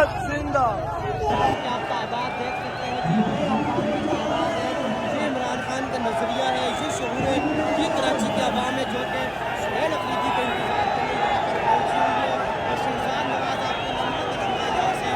जिंदा। आप तादाद देख सकते हैं, ये इमरान खान का नजरिया है, ये शऊर है, ये कराची के अवाम है जो कि सुहेल अफरीदी का इंतजार करने यहाँ पर पहुंची हुई है। और शहजाद नवाज आपको नंबर करूँगा यहाँ से।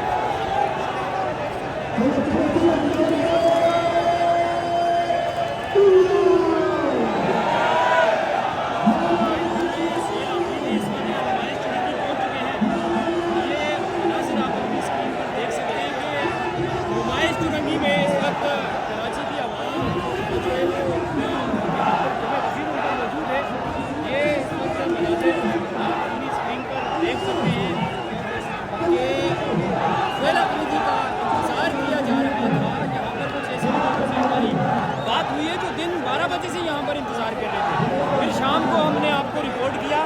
बजे से यहाँ पर इंतज़ार कर रहे थे। फिर शाम को हमने आपको रिपोर्ट किया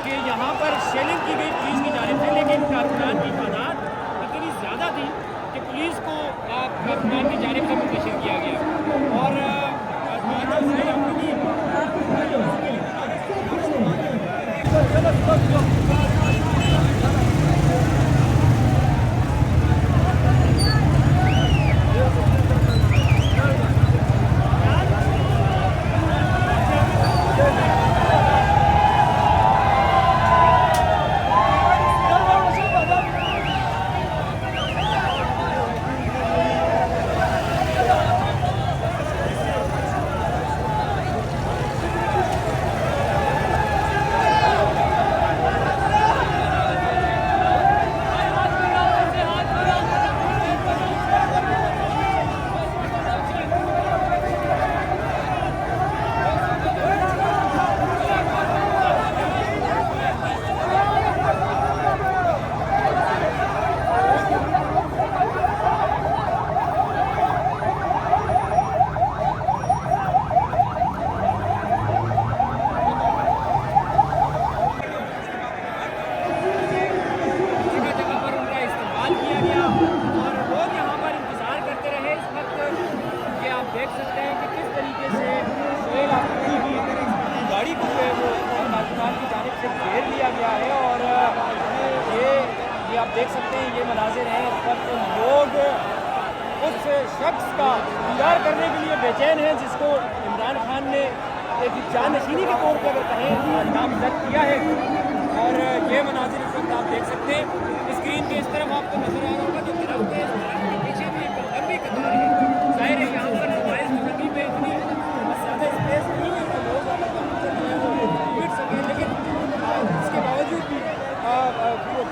कि यहाँ पर शेलिंग की गई पुलिस की जानिब से, लेकिन कारकुनान की तादाद इतनी ज़्यादा थी कि पुलिस को कारकुनान की जानिब से मुंतशिर किया गया। और आप देख सकते हैं ये मनाजिर हैं। इस वक्त लोग उस शख्स का दीदार करने के लिए बेचैन हैं जिसको इमरान खान ने एक जानशीनी के तौर पर अगर कहें नामजद किया है। और ये मनाजिर इस वक्त आप देख सकते हैं स्क्रीन के इस तरफ आपको नजर आ रहा होगा जो दरख्त है, के पीछे भी एक लंबी कतार है। जाहिर है यहाँ पर नुमाइश नदी पे इतनी ज़्यादा स्पेस नहीं है कि लोग बैठ सकें, लेकिन इसके बावजूद भी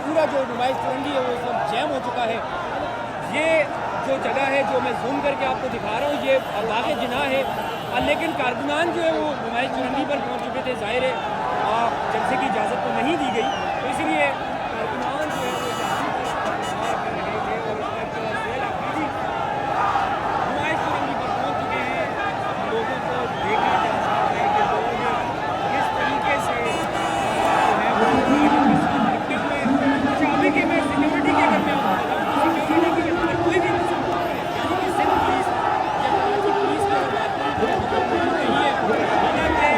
पूरा जो नुमाइश चुरंगी है वो सब जैम हो चुका है। ये जो जगह है जो मैं जूम करके आपको दिखा रहा हूँ ये बाग़ जिना है, लेकिन कारकुनान जो है वो नुमाइश चुरंगी पर पहुँच चुके थे। ज़ाहिर है जलसे की इजाज़त तो नहीं दी गई, तो इसलिए कारकुनान जो है वो नुमाइश चुरंगी पर पहुँच चुके हैं। लोगों को देखा जा सकता है कि लोग किस तरीके से कि मैं सिक्योरिटी के घर में आऊँ सिक्योरिटी की अंदर कोई भी यानी कि सिर्फ पुलिस या कराची पुलिस की बात नहीं है। हालांकि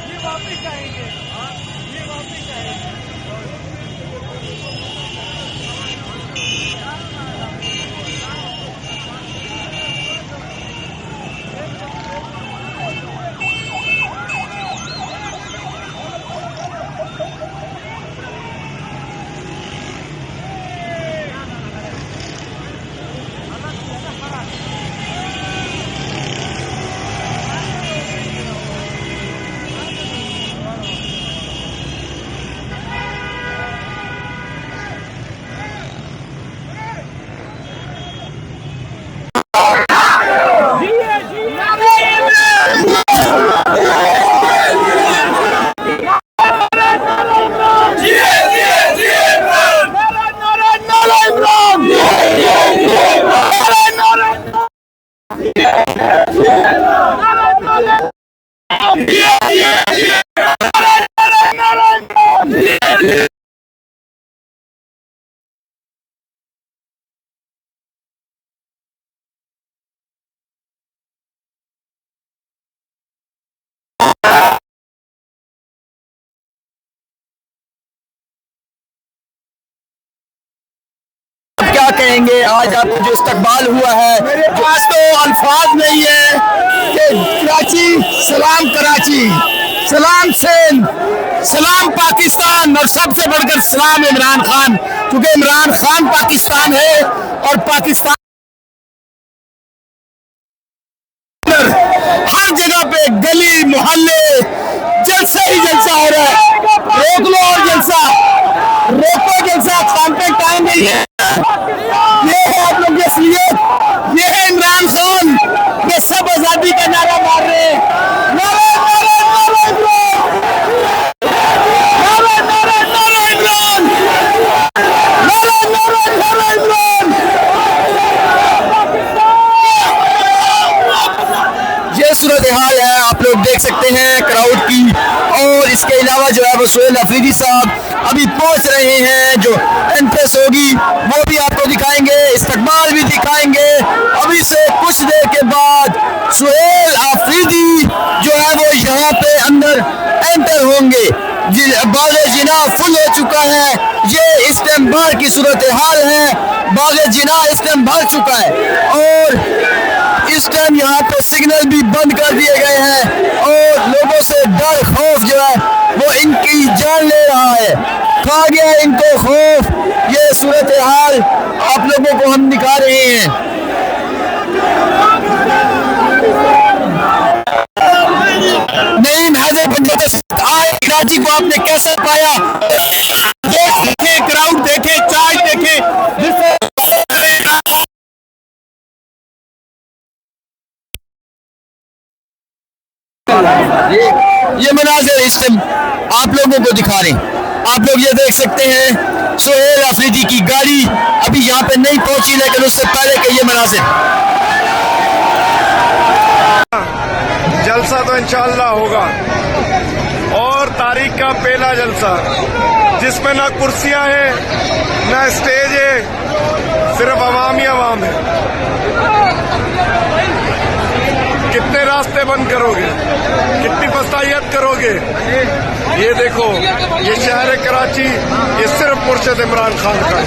ये वापस आएंगे, ये वापस आएंगे। क्या कहेंगे आज आप जो इस्तकबाल हुआ है, मेरे पास तो अल्फाज नहीं है कि कराची सलाम, कराची सलाम सिंध, सलाम पाकिस्तान और सबसे बढ़कर सलाम इमरान खान, क्योंकि इमरान खान पाकिस्तान है और पाकिस्तान हर जगह पे गली मोहल्ले जलसा ही जलसा हो रहा है। रोक लो और जलसा, रोको जलसा, खान पे टाइम नहीं है। ये है आप लोग की असलियत, ये है इमरान खान, ये सब आजादी का नारा मार रहे हैं। नारा नारा नारा इमरान, नारा नारा नारा इमरान, नारा नारा नारा इमरान। ये सूरत हाल है, आप लोग देख सकते हैं क्राउड की। और इसके अलावा जो है वो सुहेल अफरीदी साहब अभी पहुंच रहे हैं, जो एंट्रेंस होगी वो भी आपको दिखाएंगे, इस्तकबाल भी दिखाएंगे। अभी से कुछ देर के बाद सुहेल अफरीदी जो है वो यहाँ पे अंदर एंटर होंगे। बाग़े जिना फुल हो चुका है, ये इस टाइम बाहर की सूरत हाल है। बाग़े जिना इस टाइम भर चुका है और इस टाइम यहाँ पे सिग्नल भी बंद कर दिए गए हैं और लोगों से डर खौफ जो है वो इनकी जान ले रहा है, खा गया इनको खौफ। ये सूरत हाल आप लोगों को हम दिखा रहे हैं। नईम हैदर पंजाब आए कराची को आपने कैसे पाया? देखे क्राउड देखे, चार्ज देखे, ये मनाज़िर इस टाइम आप लोगों को दिखा रहे हैं। आप लोग ये देख सकते हैं सुहेल अफरीदी की गाड़ी अभी यहाँ पे नहीं पहुंची, लेकिन उससे पहले के ये मनाज़िर। जलसा तो इंशाअल्लाह होगा और तारीख का पहला जलसा जिसमें ना कुर्सियां हैं ना स्टेज है, सिर्फ अवाम ही अवाम है। कितने रास्ते बंद करोगे, कितनी फसाइयत करोगे? ये देखो, ये शहर कराची ये सिर्फ मुर्शिद इमरान खान का है।